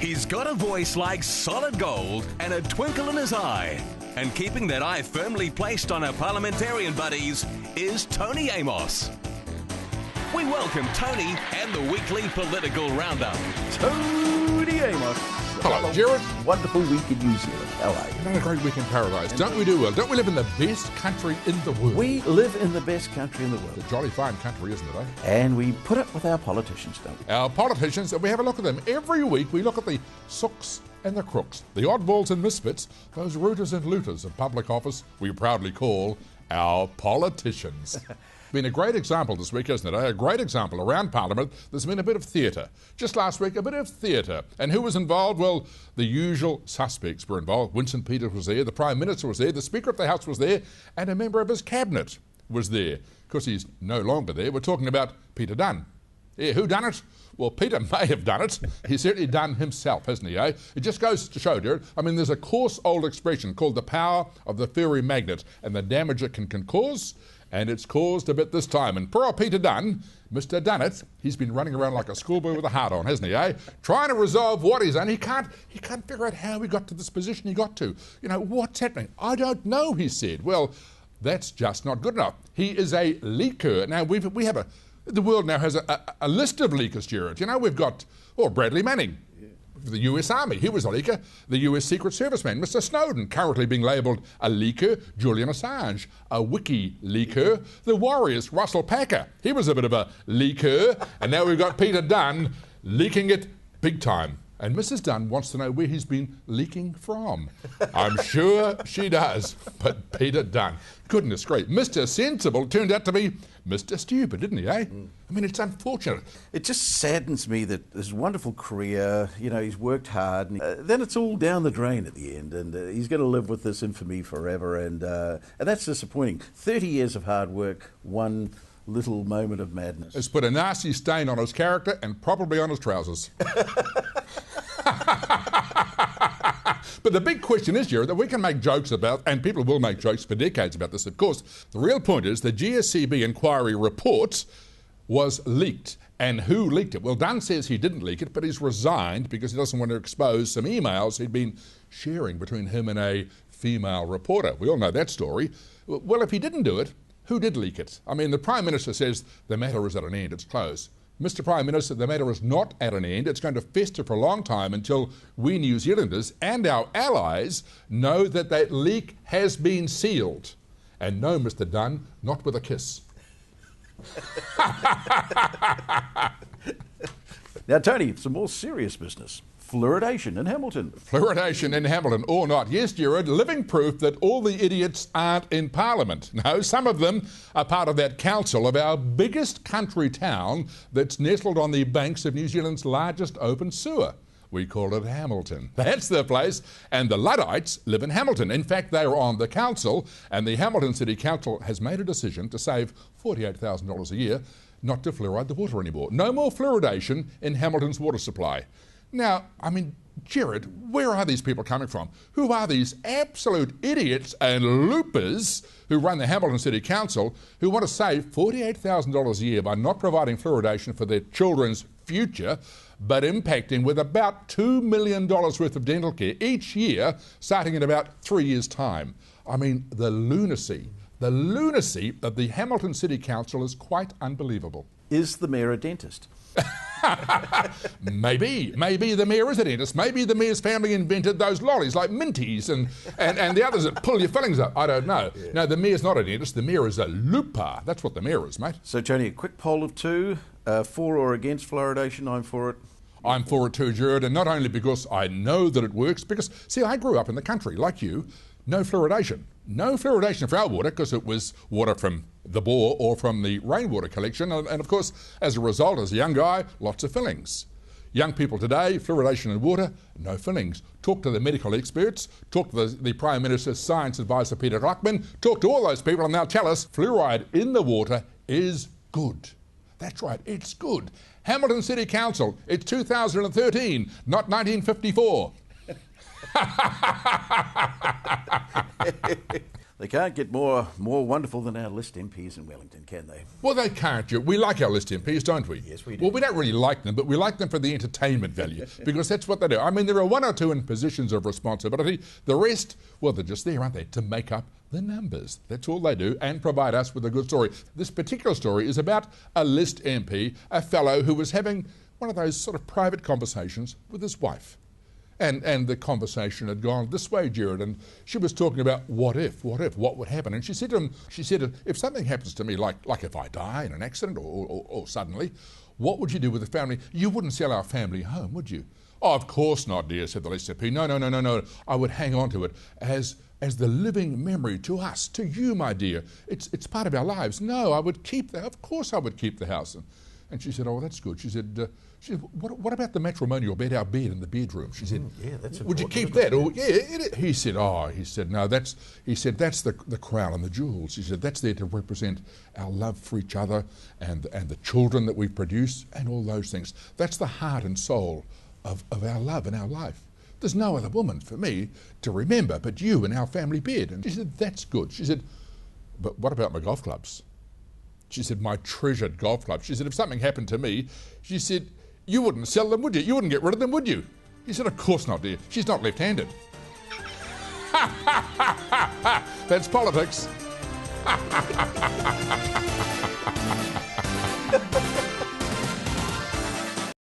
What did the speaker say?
He's got a voice like solid gold and a twinkle in his eye. And keeping that eye firmly placed on our parliamentarian buddies is Tony Amos. We welcome Tony and the weekly political roundup. Tony Amos. Hello, Jared. Wonderful week in New Zealand. How are you? Another great week in paradise. Don't we do well? Don't we live in the best country in the world? We live in the best country in the world. It's a jolly fine country, isn't it, eh? And we put up with our politicians, don't we? Our politicians, and we have a look at them. Every week we look at the sooks and the crooks, the oddballs and misfits, those rooters and looters of public office we proudly call our politicians. Been a great example this week, hasn't it? A great example around Parliament. There's been a bit of theatre. Just last week, a bit of theatre. And who was involved? Well, the usual suspects were involved. Winston Peters was there, the Prime Minister was there, the Speaker of the House was there, and a member of his cabinet was there. Because he's no longer there. We're talking about Peter Dunn. Yeah, who done it? Well, Peter may have done it. He's certainly done himself, hasn't he, eh? It just goes to show, Jared. I mean, there's a coarse old expression called the power of the furry magnet and the damage it can cause. And it's caused a bit this time. And poor old Peter Dunn, Mr. Dunnit, he's been running around like a schoolboy with a heart on, hasn't he, eh? Trying to resolve what he's done. He can't figure out how he got to this position he got to. You know, what's happening? I don't know, he said. Well, that's just not good enough. He is a leaker. Now, the world now has a list of leakers, Jared. You know, we've got, Bradley Manning. The US Army, he was a leaker. The US Secret Service man, Mr. Snowden, currently being labelled a leaker. Julian Assange, a wiki leaker. The Warriors, Russell Packer, he was a bit of a leaker. And now we've got Peter Dunn leaking it big time. And Mrs. Dunn wants to know where he's been leaking from. I'm sure she does. But Peter Dunn, goodness great, Mr. Sensible turned out to be Mr. Stupid, didn't he, eh? I mean, it's unfortunate. It just saddens me that this wonderful career, you know, he's worked hard, and then it's all down the drain at the end, and he's going to live with this infamy forever, and that's disappointing. 30 years of hard work, one little moment of madness. It's put a nasty stain on his character and probably on his trousers. But the big question is, Jared, that we can make jokes about, and people will make jokes for decades about this, of course. The real point is the GSCB inquiry report was leaked. And who leaked it? Well, Dunn says he didn't leak it, but he's resigned because he doesn't want to expose some emails he'd been sharing between him and a female reporter. We all know that story. Well, if he didn't do it, who did leak it? I mean, the Prime Minister says the matter is at an end, it's closed. Mr. Prime Minister, the matter is not at an end. It's going to fester for a long time until we New Zealanders and our allies know that that leak has been sealed. And no, Mr. Dunn, not with a kiss. Now, Tony, some more serious business. Fluoridation in Hamilton. Fluoridation in Hamilton or not. Yes, Jared, living proof that all the idiots aren't in Parliament. No, some of them are part of that council of our biggest country town that's nestled on the banks of New Zealand's largest open sewer. We call it Hamilton. That's the place. And the Luddites live in Hamilton. In fact, they are on the council, and the Hamilton City Council has made a decision to save $48,000 a year not to fluoride the water anymore. No more fluoridation in Hamilton's water supply. Now, I mean, Jared, where are these people coming from? Who are these absolute idiots and loopers who run the Hamilton City Council who want to save $48,000 a year by not providing fluoridation for their children's future, but impacting with about $2 million worth of dental care each year, starting in about 3 years' time? I mean, the lunacy of the Hamilton City Council is quite unbelievable. Is the mayor a dentist? Maybe the mayor is a dentist. Maybe the mayor's family invented those lollies like Minties and the others that pull your fillings up. I don't know. Yeah. No, the mayor's not a dentist. The mayor is a looper. That's what the mayor is, mate. So, Tony, a quick poll of two, for or against fluoridation. I'm for it. I'm for it too, Jared, and not only because I know that it works, because, see, I grew up in the country, like you. No fluoridation. No fluoridation for our water because it was water from the bore or from the rainwater collection. And of course, as a result, as a young guy, lots of fillings. Young people today, fluoridation in water, no fillings. Talk to the medical experts, talk to the Prime Minister's science advisor, Peter Ruckman, talk to all those people and they'll tell us fluoride in the water is good. That's right, it's good. Hamilton City Council, it's 2013, not 1954. They can't get more wonderful than our list MPs in Wellington, can they? Well, they can't. We like our list MPs, don't we? Yes, we do. Well, we don't really like them, but we like them for the entertainment value, because that's what they do. I mean, there are one or two in positions of responsibility. The rest, well, they're just there, aren't they, to make up the numbers. That's all they do, and provide us with a good story. This particular story is about a list MP, a fellow who was having one of those sort of private conversations with his wife. And the conversation had gone this way, Jared, and she was talking about what would happen. And she said to him, if something happens to me, like if I die in an accident or suddenly, what would you do with the family? You wouldn't sell our family home, would you? Oh, of course not, dear, said the list MP. No. I would hang on to it as the living memory to us, to you, my dear. It's part of our lives. No, I would keep that. Of course I would keep the house. And she said, oh, that's good. She said, what about the matrimonial bed, our bed in the bedroom? She said, yeah, that's would you keep important. that? He said, no, that's the crown and the jewels. He said, that's there to represent our love for each other and the children that we produce and all those things. That's the heart and soul of our love and our life. There's no other woman for me to remember but you and our family bed. And she said, that's good. She said, but what about my golf clubs? She said, my treasured golf clubs. She said, if something happened to me, she said, you wouldn't sell them, would you? You wouldn't get rid of them, would you? He said, of course not, dear. She's not left-handed. That's politics.